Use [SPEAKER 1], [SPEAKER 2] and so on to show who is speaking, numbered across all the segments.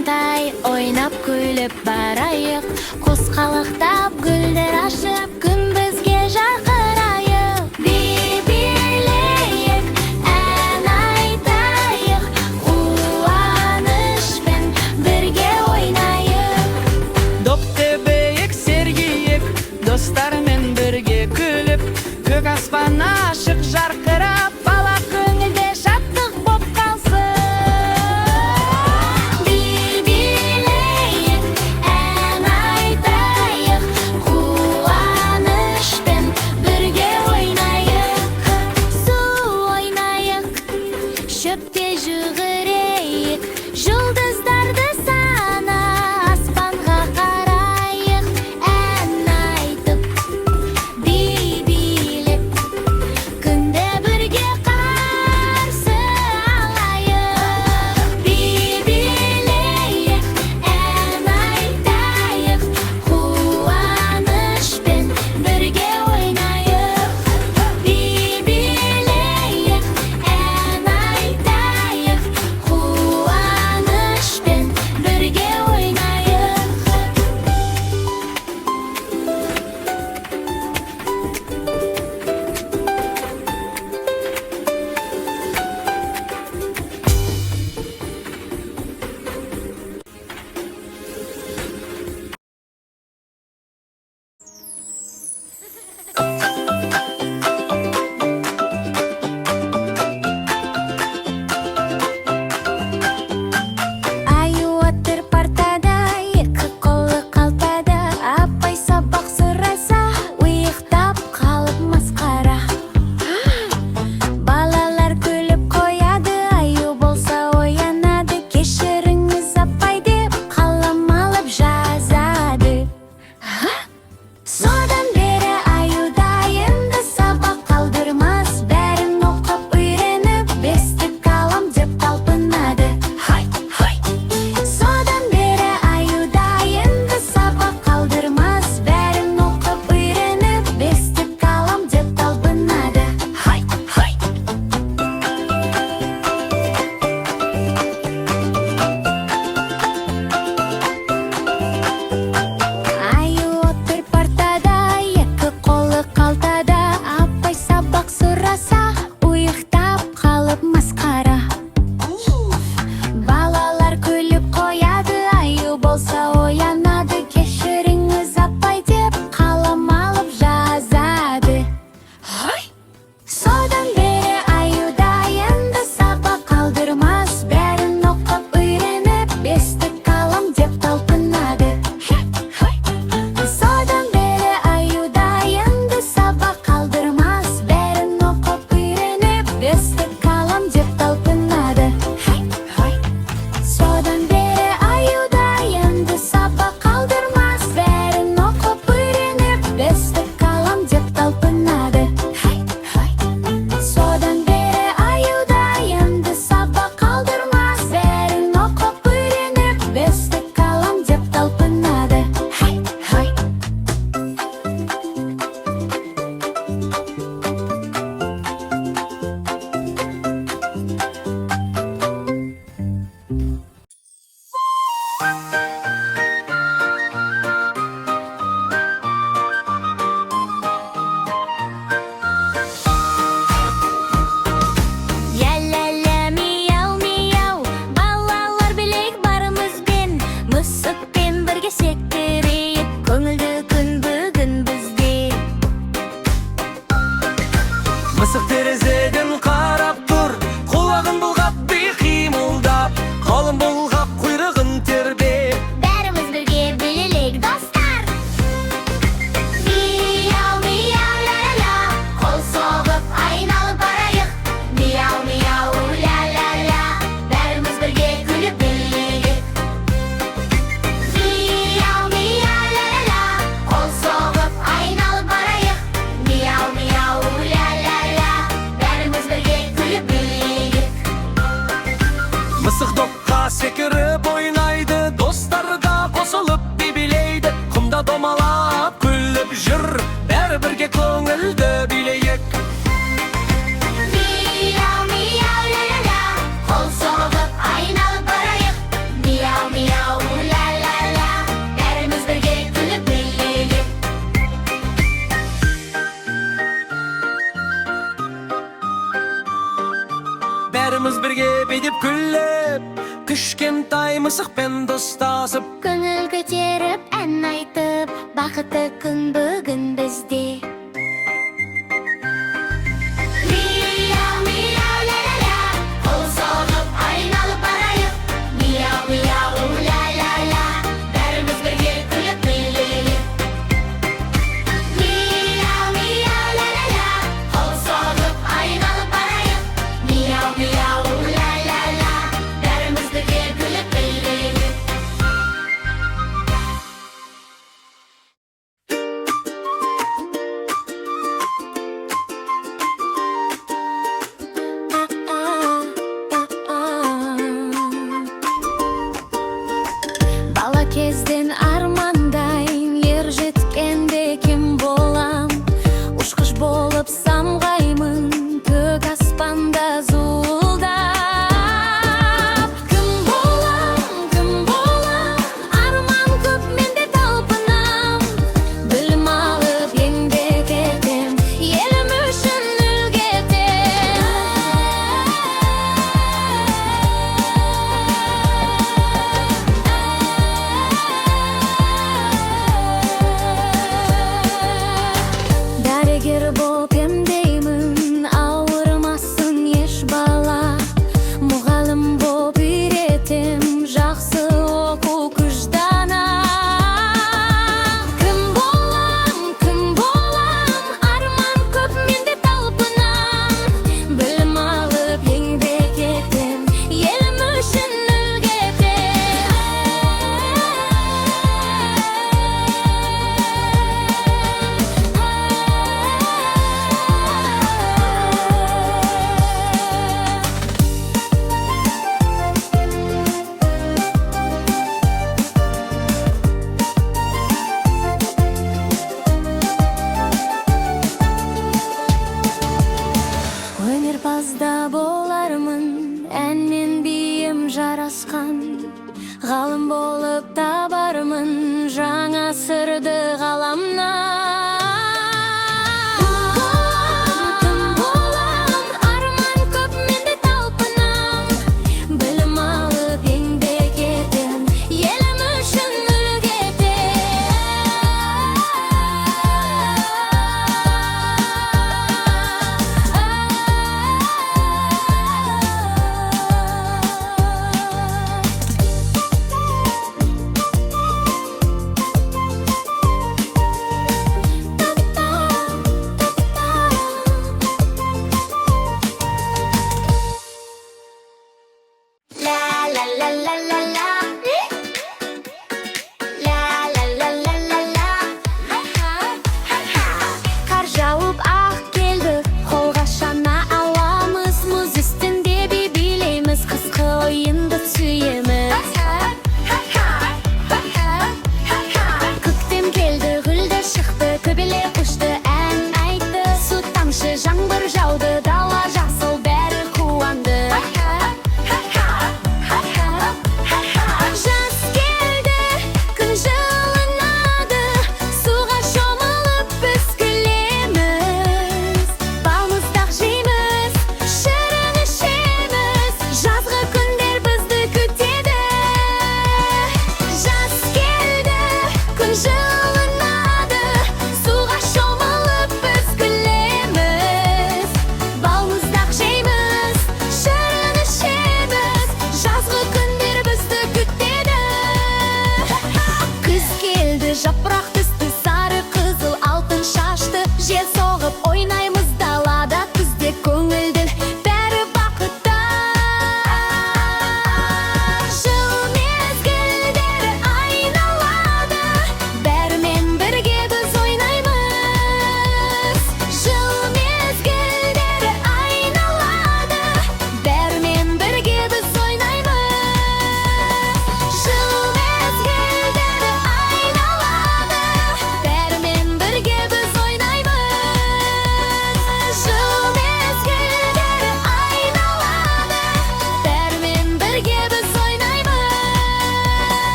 [SPEAKER 1] Ынтай ойнап күліп барайық, қосқалақтап гүлдер ашып, күн бізге жарқырайық. Би-билейік, ән айтайық, қуанышпен бірге ойнайық.
[SPEAKER 2] Доп тебейік, сергейік, достармен бірге күліп, көк аспан ашық жарқырап, бала көңілде шаттық боп қалсын.
[SPEAKER 1] Би-билейік, ән айтайық, қуанышпен бірге ойнайық. Су ойнайық, шөпте жүгірейік, жұлдыздарды сана аспанға қарайық. Ән айтып, би-билеп, күнді бірге қарсы алайық. Би-билейік, ән айтайық, қуанышпен бірге ойнайық. Би-билейік, ән айтайық, қуанышпен бірге ойнайық. Аю отыр партада, екі қолы қалтада, апай сабақ сұраса, ұйықтап қалып масқара. Балалар күліп қояды, аю болса оянады, кешіріңіз апай деп қалам алып жазады. Содан бері аюда енді сабақ қалдырмас, бәрін оқып үйреніп, бестік алам деп талпынады. Содан бері аюда енді сабақ қалдырмас, бәрін оқып үйреніп, бестік алам деп талпынады. Аю отыр партада, екі қолы қалтада, апай сабақ сұраса, ұйықтап қалып масқара. Балалар күліп қояды, аю болса оянады, кешіріңіз апай деп қалам алып жазады. Содан бері аюда енді сабақ қалдырмас, бәрін оқып үйреніп, бестік алам деп талпынады. Содан бері аюда енді сабақ қалдырмас, бәрін оқып үйреніп, бестік алам деп талпынады. Содан бері аюда енді сабақ қалдырмас, бәрін оқып үйреніп, бестік алам деп талпынады. Содан бері аюда енді сабақ қалдырмас, бәрін оқып үйреніп, бестік алам деп талпынады. Ля-ля-ля, мияу-мияу, балалар білек барымызбен, мысықпен бірге секірейік, көңілді күн бүгін бізде.
[SPEAKER 2] Мысық терезеден қарап тұр, құлағын бұлғап қимылдап, қолын бұлғап құйрығын тербеп.
[SPEAKER 1] Бәріміз бірге білелік достар. Мияу-мияу, ля-ля-ля, қол соғып айналып барайық. Мияу-мияу, ля-ля-ля, бәріміз бірге күліп білелік. Мияу-мияу, ля-ля-ля, қол соғып айналып барайық. Мияу-мияу, ля-ля-ля, бәріміз бірге күліп білелік.
[SPEAKER 2] Мысық допқа секіріп ойнайды, достарға қосылып би-билейді. Құмда домалап күліп жүр, бәрі бірге көңілді билейік.
[SPEAKER 1] Мияу-мияу, ля-ля-ля, қол соғып айналып барайық. Мияу-мияу.
[SPEAKER 2] Bärimiz birge bedip güllep Kışkentay мысықпен достасып
[SPEAKER 1] Көңіл көтеріп ән айтып бақытты күн бүгін бізде Мияу мияу ля ля ля қол соғып айналып барайық Мияу мияу ля ля ля бәріміз бірге күліп билейік Мияу мияу ля ля ля қол соғып айналып барайық Мияу мияу ля ля ля бәріміз бірге күліп билейік Бала кезден армандайм ер жеткенде кім болам Ұшқыш болып самғаймын көк аспанда зуылдап Кім болам арман көп менде талпынам Білім алып еңбек етем елім үшін үлгі Дәрігер болып емдеймін ауырмасын еш бала Мұғалім болып үйретем жақсы оқу күждана Кім болам арман көп менде талпынам Білім алып еңбек етем елім үшін үлгі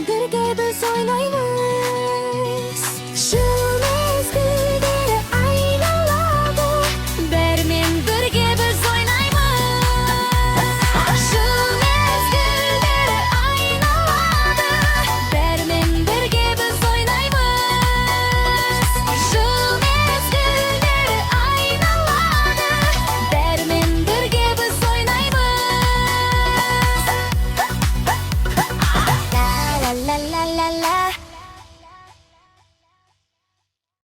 [SPEAKER 3] birge biz oynaymiz. Şır